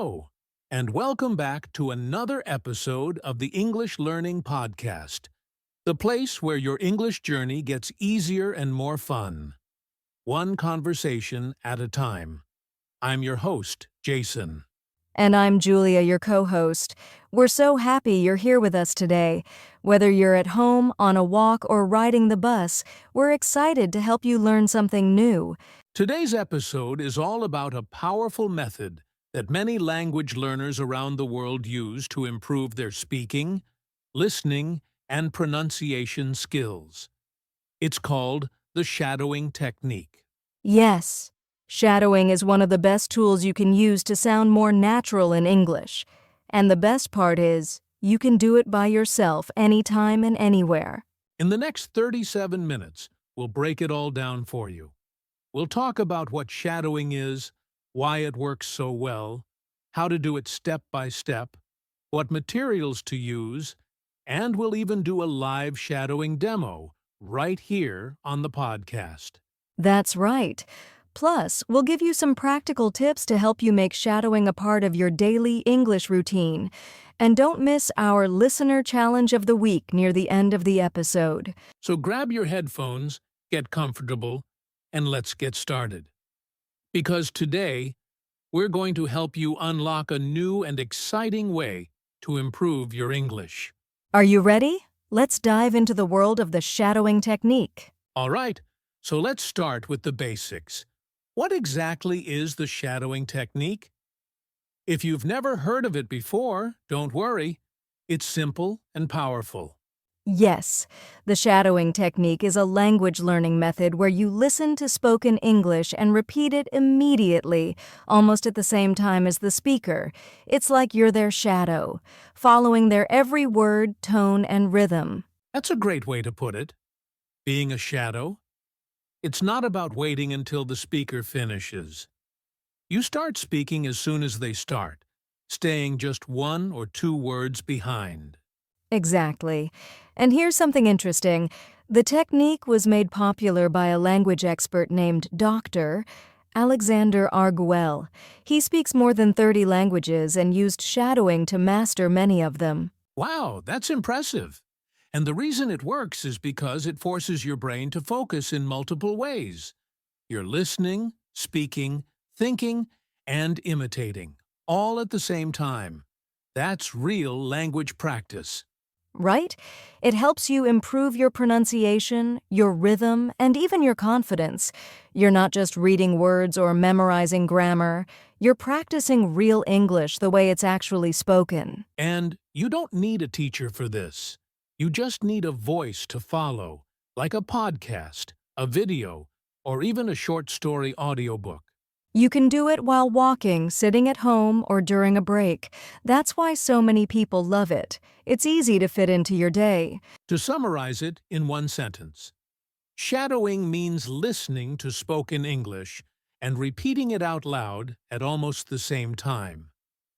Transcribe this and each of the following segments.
Hello, and welcome back to another episode of the English Learning Podcast, the place where your English journey gets easier and more fun, one conversation at a time. I'm your host, Jason. And I'm Julia, your co-host. We're so happy you're here with us today. Whether you're at home, on a walk, or riding the bus, we're excited to help you learn something new. Today's episode is all about a powerful method that many language learners around the world use to improve their speaking, listening, and pronunciation skills. It's called the shadowing technique. Yes, shadowing is one of the best tools you can use to sound more natural in English. And the best part is, you can do it by yourself anytime and anywhere. In the next 37 minutes, we'll break it all down for you. We'll talk about what shadowing is, why it works so well, how to do it step by step, what materials to use, and we'll even do a live shadowing demo right here on the podcast. That's right. Plus, we'll give you some practical tips to help you make shadowing a part of your daily English routine. And don't miss our Listener Challenge of the Week near the end of the episode. So grab your headphones, get comfortable, and let's get started. Because today, we're going to help you unlock a new and exciting way to improve your English. Are you ready? Let's dive into the world of the shadowing technique. All right, so let's start with the basics. What exactly is the shadowing technique? If you've never heard of it before, don't worry. It's simple and powerful. Yes, the shadowing technique is a language learning method where you listen to spoken English and repeat it immediately, almost at the same time as the speaker. It's like you're their shadow, following their every word, tone, and rhythm. That's a great way to put it. Being a shadow. It's not about waiting until the speaker finishes. You start speaking as soon as they start, staying just one or two words behind. Exactly. And here's something interesting. The technique was made popular by a language expert named Dr. Alexander Arguel. He speaks more than 30 languages and used shadowing to master many of them. Wow, that's impressive. And the reason it works is because it forces your brain to focus in multiple ways. You're listening, speaking, thinking, and imitating, all at the same time. That's real language practice. Right? It helps you improve your pronunciation, your rhythm, and even your confidence. You're not just reading words or memorizing grammar. You're practicing real English the way it's actually spoken. And you don't need a teacher for this. You just need a voice to follow, like a podcast, a video, or even a short story audiobook. You can do it while walking, sitting at home, or during a break. That's why so many people love it. It's easy to fit into your day. To summarize it in one sentence, shadowing means listening to spoken English and repeating it out loud at almost the same time,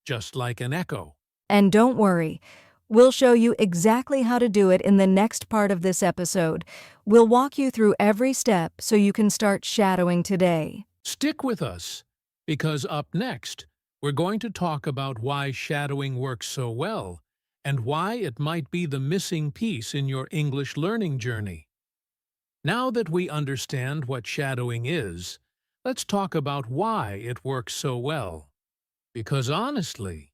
just like an echo. And don't worry, we'll show you exactly how to do it in the next part of this episode. We'll walk you through every step so you can start shadowing today. Stick with us, because up next, we're going to talk about why shadowing works so well and why it might be the missing piece in your English learning journey. Now that we understand what shadowing is, let's talk about why it works so well. Because honestly,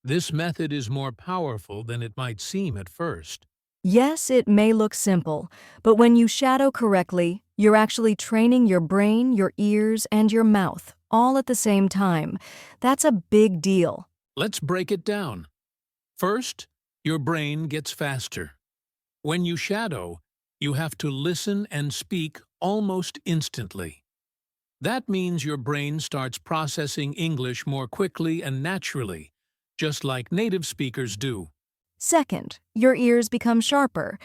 this method is more powerful than it might seem at first. Yes, it may look simple, but when you shadow correctly, you're actually training your brain, your ears, and your mouth, all at the same time. That's a big deal. Let's break it down. First, your brain gets faster. When you shadow, you have to listen and speak almost instantly. That means your brain starts processing English more quickly and naturally, just like native speakers do. Second, your ears become sharper.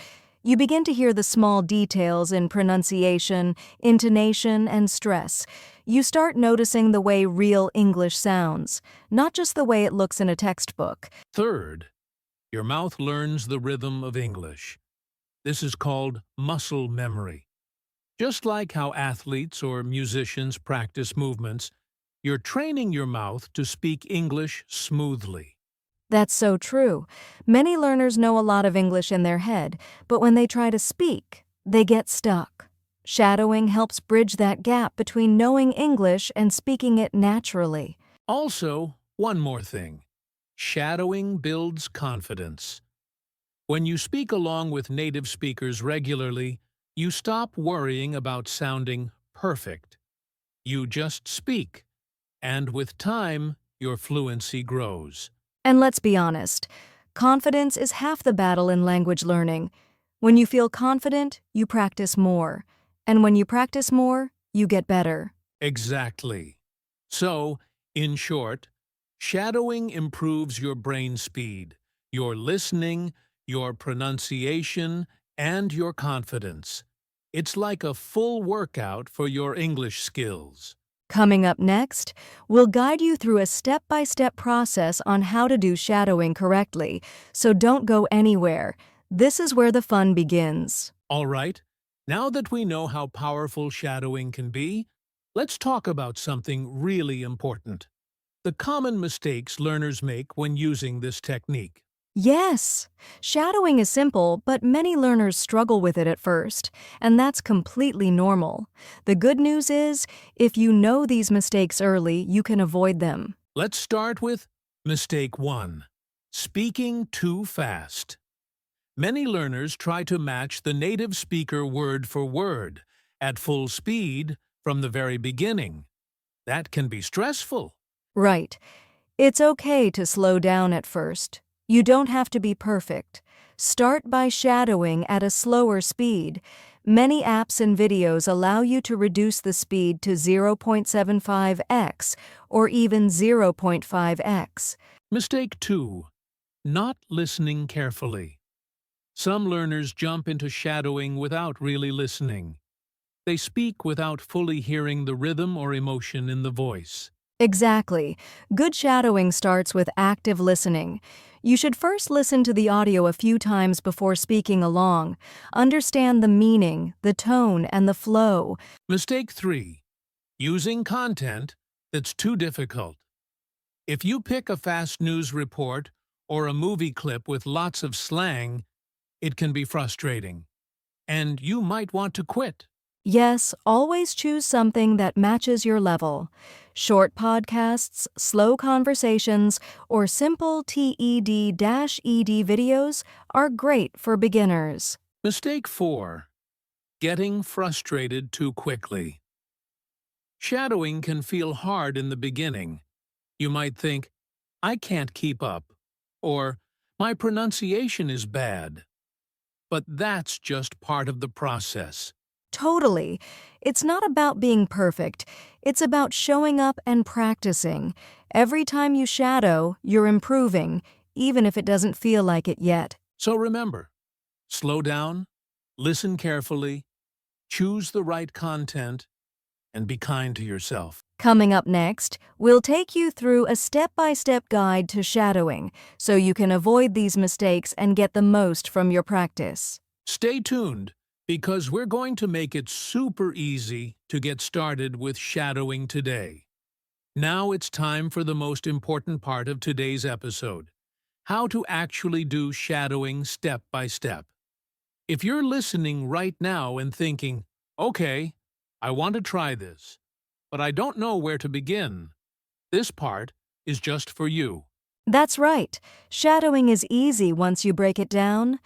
You begin to hear the small details in pronunciation, intonation, and stress. You start noticing the way real English sounds, not just the way it looks in a textbook. Third, your mouth learns the rhythm of English. This is called muscle memory. Just like how athletes or musicians practice movements, You're training your mouth to speak English smoothly. That's so true. Many learners know a lot of English in their head, but when they try to speak, they get stuck. Shadowing helps bridge that gap between knowing English and speaking it naturally. Also, one more thing. Shadowing builds confidence. When you speak along with native speakers regularly, you stop worrying about sounding perfect. You just speak, and with time, your fluency grows. And let's be honest, confidence is half the battle in language learning. When you feel confident, you practice more. And when you practice more, you get better. Exactly. So, in short, shadowing improves your brain speed, your listening, your pronunciation, and your confidence. It's like a full workout for your English skills. Coming up next, we'll guide you through a step-by-step process on how to do shadowing correctly, so don't go anywhere. This is where the fun begins. All right, now that we know how powerful shadowing can be, let's talk about something really important. The common mistakes learners make when using this technique. Yes, shadowing is simple, but many learners struggle with it at first, and that's completely normal. The good news is, if you know these mistakes early, you can avoid them. Let's start with mistake 1. Speaking too fast. Many learners try to match the native speaker word for word at full speed from the very beginning. That can be stressful. Right. It's okay to slow down at first. You don't have to be perfect. Start by shadowing at a slower speed. Many apps and videos allow you to reduce the speed to 0.75x or even 0.5x. Mistake 2. Not listening carefully. Some learners jump into shadowing without really listening. They speak without fully hearing the rhythm or emotion in the voice. Exactly. Good shadowing starts with active listening. You should first listen to the audio a few times before speaking along. Understand the meaning, the tone, and the flow. Mistake 3. Using content that's too difficult. If you pick a fast news report or a movie clip with lots of slang, it can be frustrating, and you might want to quit. Yes, always choose something that matches your level. Short podcasts, slow conversations, or simple TED-ED videos are great for beginners. Mistake 4. Getting frustrated too quickly. Shadowing can feel hard in the beginning. You might think, I can't keep up, or my pronunciation is bad. But that's just part of the process. Totally. It's not about being perfect. It's about showing up and practicing. Every time you shadow, you're improving, even if it doesn't feel like it yet. So remember, slow down, listen carefully, choose the right content, and be kind to yourself. Coming up next, we'll take you through a step-by-step guide to shadowing, so you can avoid these mistakes and get the most from your practice. Stay tuned, because we're going to make it super easy to get started with shadowing today. Now it's time for the most important part of today's episode: how to actually do shadowing step by step. If you're listening right now and thinking, okay, I want to try this, but I don't know where to begin, this part is just for you. That's right. Shadowing is easy once you break it down.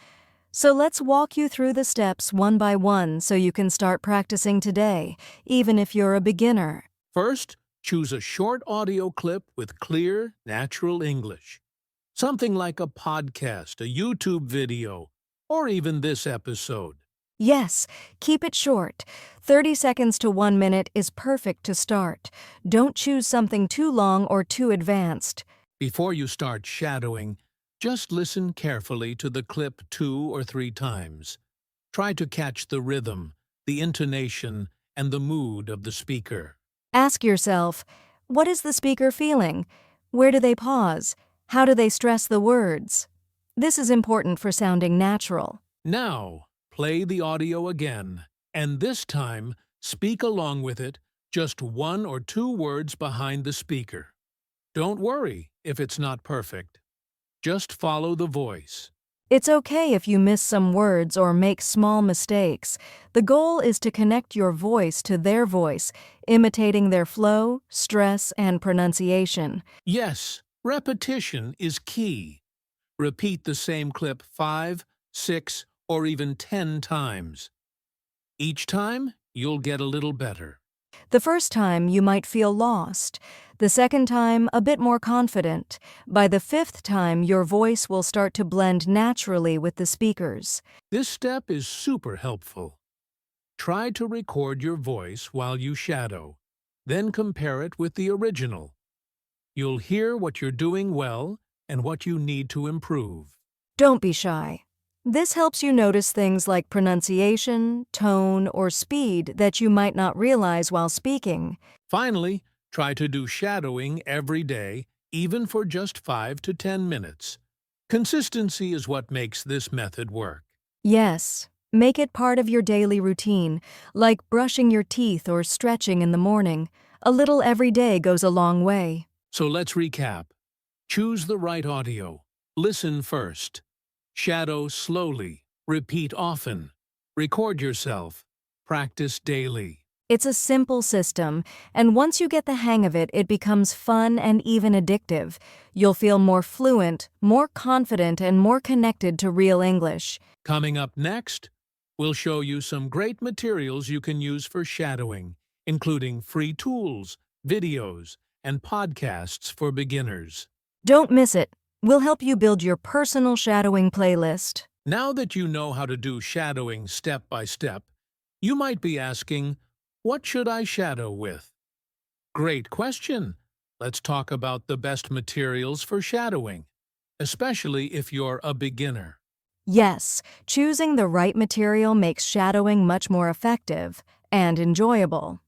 So let's walk you through the steps one by one so you can start practicing today, even if you're a beginner. First, choose a short audio clip with clear, natural English. Something like a podcast, a YouTube video, or even this episode. Yes, keep it short. 30 seconds to 1 minute is perfect to start. Don't choose something too long or too advanced. Before you start shadowing, just listen carefully to the clip 2 or 3 times. Try to catch the rhythm, the intonation, and the mood of the speaker. Ask yourself, what is the speaker feeling? Where do they pause? How do they stress the words? This is important for sounding natural. Now, play the audio again, and this time, speak along with it, just 1 or 2 words behind the speaker. Don't worry if it's not perfect. Just follow the voice. It's okay if you miss some words or make small mistakes. The goal is to connect your voice to their voice, imitating their flow, stress, and pronunciation. Yes, repetition is key. Repeat the same clip 5, 6, or even 10 times. Each time, you'll get a little better. The first time, you might feel lost. The second time, a bit more confident. By the fifth time, your voice will start to blend naturally with the speakers. This step is super helpful. Try to record your voice while you shadow, then compare it with the original. You'll hear what you're doing well and what you need to improve. Don't be shy. This helps you notice things like pronunciation, tone, or speed that you might not realize while speaking. Finally, try to do shadowing every day, even for just 5 to 10 minutes. Consistency is what makes this method work. Yes, make it part of your daily routine, like brushing your teeth or stretching in the morning. A little every day goes a long way. So let's recap. Choose the right audio. Listen first. Shadow slowly. Repeat often. Record yourself. Practice daily. It's a simple system, and once you get the hang of it, it becomes fun and even addictive. You'll feel more fluent, more confident, and more connected to real English. Coming up next, we'll show you some great materials you can use for shadowing, including free tools, videos, and podcasts for beginners. Don't miss it. We'll help you build your personal shadowing playlist. Now that you know how to do shadowing step by step, you might be asking, what should I shadow with? Great question. Let's talk about the best materials for shadowing, especially if you're a beginner. Yes, choosing the right material makes shadowing much more effective and enjoyable.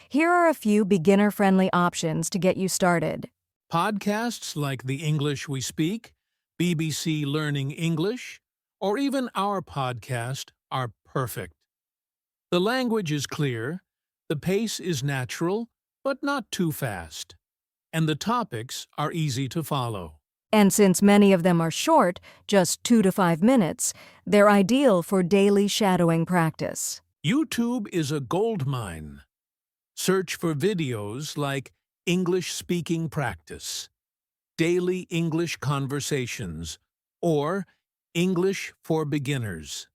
Here are a few beginner-friendly options to get you started. Podcasts like The English We Speak, BBC Learning English, or even our podcast are perfect. The language is clear, the pace is natural, but not too fast, and the topics are easy to follow. And since many of them are short, just 2 to 5 minutes, they're ideal for daily shadowing practice. YouTube is a goldmine. Search for videos like English Speaking Practice, Daily English Conversations, or English for Beginners.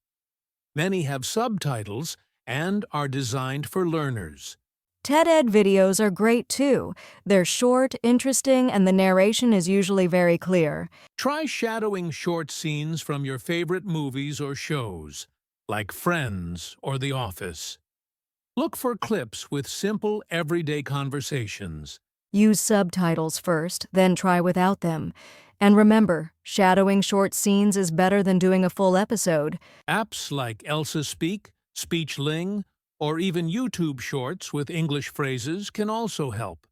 Many have subtitles and are designed for learners. TED-Ed videos are great too. They're short, interesting, and the narration is usually very clear. Try shadowing short scenes from your favorite movies or shows, like Friends or The Office. Look for clips with simple, everyday conversations. Use subtitles first, then try without them. And remember, shadowing short scenes is better than doing a full episode. Apps like Elsa Speak, SpeechLing, or even YouTube Shorts with English phrases can also help.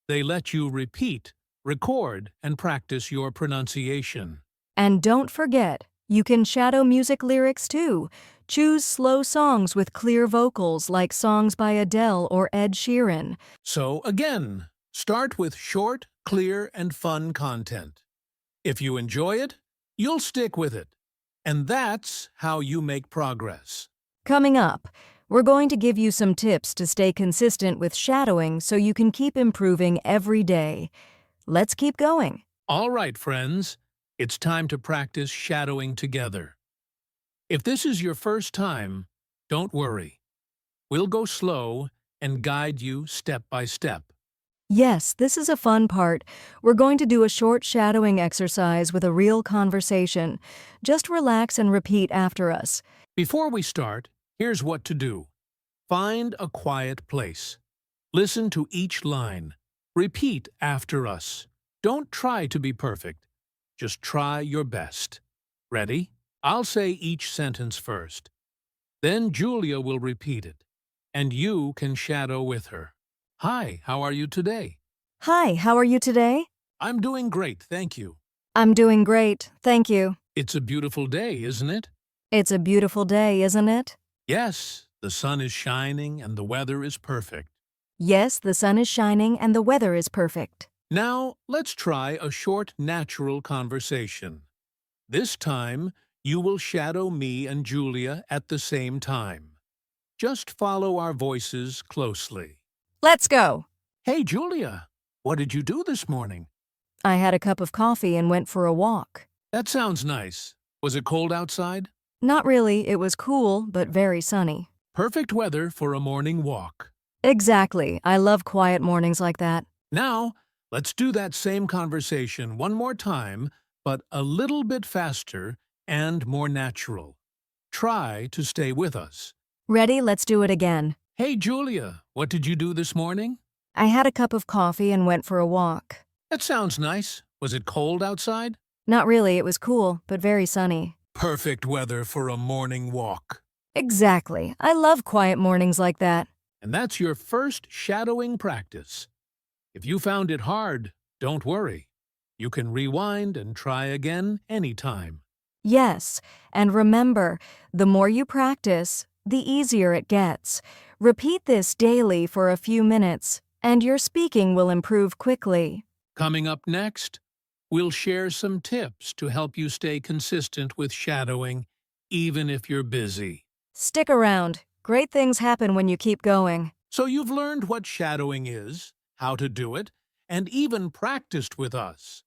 They let you repeat, record, and practice your pronunciation. And don't forget, you can shadow music lyrics too. Choose slow songs with clear vocals like songs by Adele or Ed Sheeran. So again, start with short, clear, and fun content. If you enjoy it, you'll stick with it. And that's how you make progress. Coming up, we're going to give you some tips to stay consistent with shadowing so you can keep improving every day. Let's keep going. All right, friends, it's time to practice shadowing together. If this is your first time, don't worry. We'll go slow and guide you step by step. Yes, this is a fun part. We're going to do a short shadowing exercise with a real conversation. Just relax and repeat after us. Before we start, here's what to do. Find a quiet place. Listen to each line. Repeat after us. Don't try to be perfect. Just try your best. Ready? I'll say each sentence first. Then Julia will repeat it, and you can shadow with her. Hi, how are you today? Hi, how are you today? I'm doing great, thank you. I'm doing great, thank you. It's a beautiful day, isn't it? It's a beautiful day, isn't it? Yes, the sun is shining and the weather is perfect. Yes, the sun is shining and the weather is perfect. Now, let's try a short natural conversation. This time, you will shadow me and Julia at the same time. Just follow our voices closely. Let's go! Hey, Julia, what did you do this morning? I had a cup of coffee and went for a walk. That sounds nice. Was it cold outside? Not really, it was cool, but very sunny. Perfect weather for a morning walk. Exactly, I love quiet mornings like that. Now, let's do that same conversation one more time, but a little bit faster and more natural. Try to stay with us. Ready? Let's do it again. Hey, Julia, what did you do this morning? I had a cup of coffee and went for a walk. That sounds nice. Was it cold outside? Not really, it was cool, but very sunny. Perfect weather for a morning walk. Exactly, I love quiet mornings like that. And that's your first shadowing practice. If you found it hard, don't worry. You can rewind and try again anytime. Yes, and remember, the more you practice, the easier it gets. Repeat this daily for a few minutes, and your speaking will improve quickly. Coming up next, we'll share some tips to help you stay consistent with shadowing, even if you're busy. Stick around. Great things happen when you keep going. So you've learned what shadowing is, how to do it, and even practiced with us.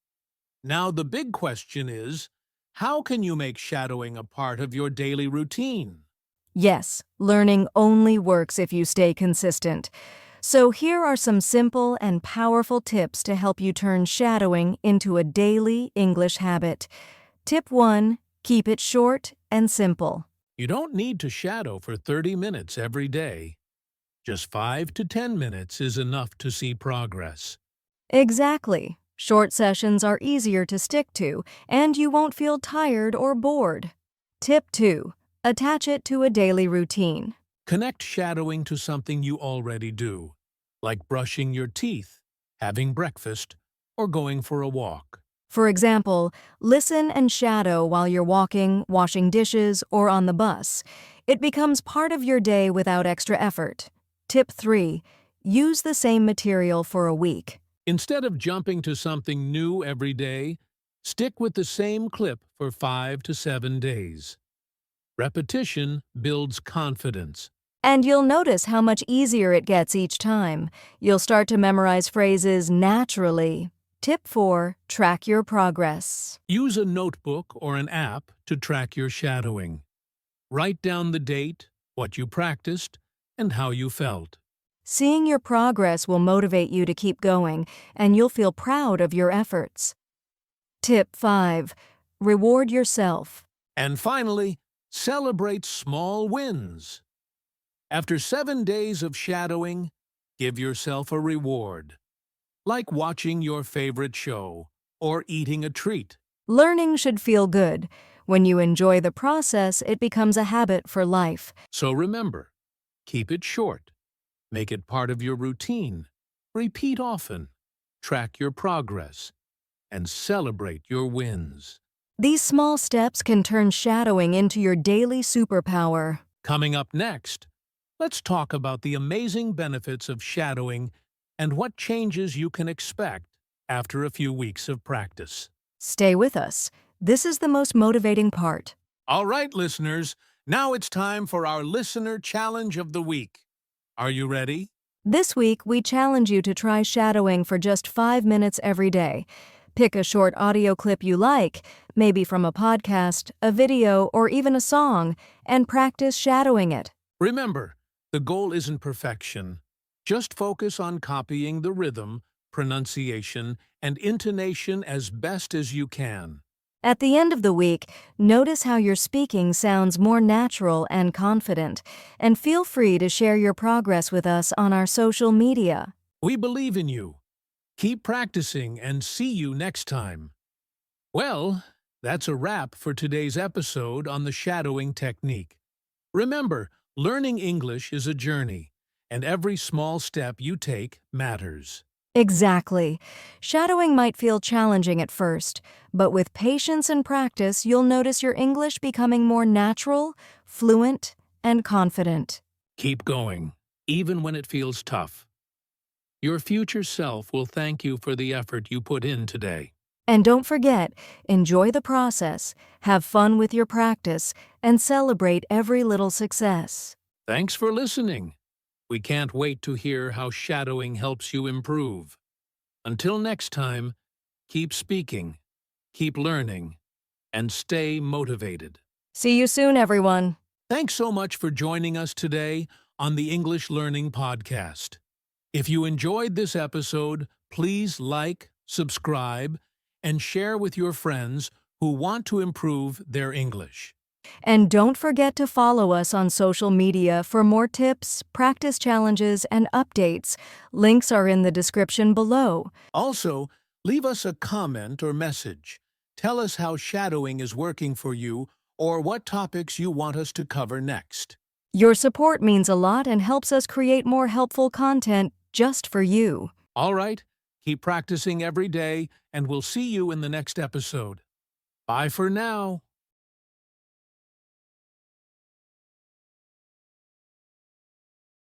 Now the big question is, how can you make shadowing a part of your daily routine? Yes, learning only works if you stay consistent. So here are some simple and powerful tips to help you turn shadowing into a daily English habit. Tip 1. Keep it short and simple. You don't need to shadow for 30 minutes every day. Just 5 to 10 minutes is enough to see progress. Exactly. Short sessions are easier to stick to, and you won't feel tired or bored. Tip 2. Attach it to a daily routine. Connect shadowing to something you already do, like brushing your teeth, having breakfast, or going for a walk. For example, listen and shadow while you're walking, washing dishes, or on the bus. It becomes part of your day without extra effort. Tip 3. Use the same material for a week. Instead of jumping to something new every day, stick with the same clip for 5 to 7 days. Repetition builds confidence. And you'll notice how much easier it gets each time. You'll start to memorize phrases naturally. Tip 4. Track your progress. Use a notebook or an app to track your shadowing. Write down the date, what you practiced, and how you felt. Seeing your progress will motivate you to keep going, and you'll feel proud of your efforts. Tip 5. Reward yourself. And finally, celebrate small wins. After 7 days of shadowing, give yourself a reward, like watching your favorite show or eating a treat. Learning should feel good. When you enjoy the process, it becomes a habit for life. So remember, keep it short. Make it part of your routine. Repeat often. Track your progress. And celebrate your wins. These small steps can turn shadowing into your daily superpower. Coming up next, let's talk about the amazing benefits of shadowing and what changes you can expect after a few weeks of practice. Stay with us. This is the most motivating part. All right, listeners, now it's time for our Listener Challenge of the Week. Are you ready? This week, we challenge you to try shadowing for just 5 minutes every day. Pick a short audio clip you like, maybe from a podcast, a video, or even a song, and practice shadowing it. Remember, the goal isn't perfection. Just focus on copying the rhythm, pronunciation, and intonation as best as you can. At the end of the week, notice how your speaking sounds more natural and confident, and feel free to share your progress with us on our social media. We believe in you. Keep practicing and see you next time. Well, that's a wrap for today's episode on the shadowing technique. Remember, learning English is a journey, and every small step you take matters. Exactly. Shadowing might feel challenging at first, but with patience and practice, you'll notice your English becoming more natural, fluent, and confident. Keep going, even when it feels tough. Your future self will thank you for the effort you put in today. And don't forget, enjoy the process, have fun with your practice, and celebrate every little success. Thanks for listening. We can't wait to hear how shadowing helps you improve. Until next time, keep speaking, keep learning, and stay motivated. See you soon, everyone. Thanks so much for joining us today on the English Learning Podcast. If you enjoyed this episode, please like, subscribe, and share with your friends who want to improve their English. And don't forget to follow us on social media for more tips, practice challenges, and updates. Links are in the description below. Also, leave us a comment or message. Tell us how shadowing is working for you or what topics you want us to cover next. Your support means a lot and helps us create more helpful content just for you. All right, keep practicing every day, and we'll see you in the next episode. Bye for now.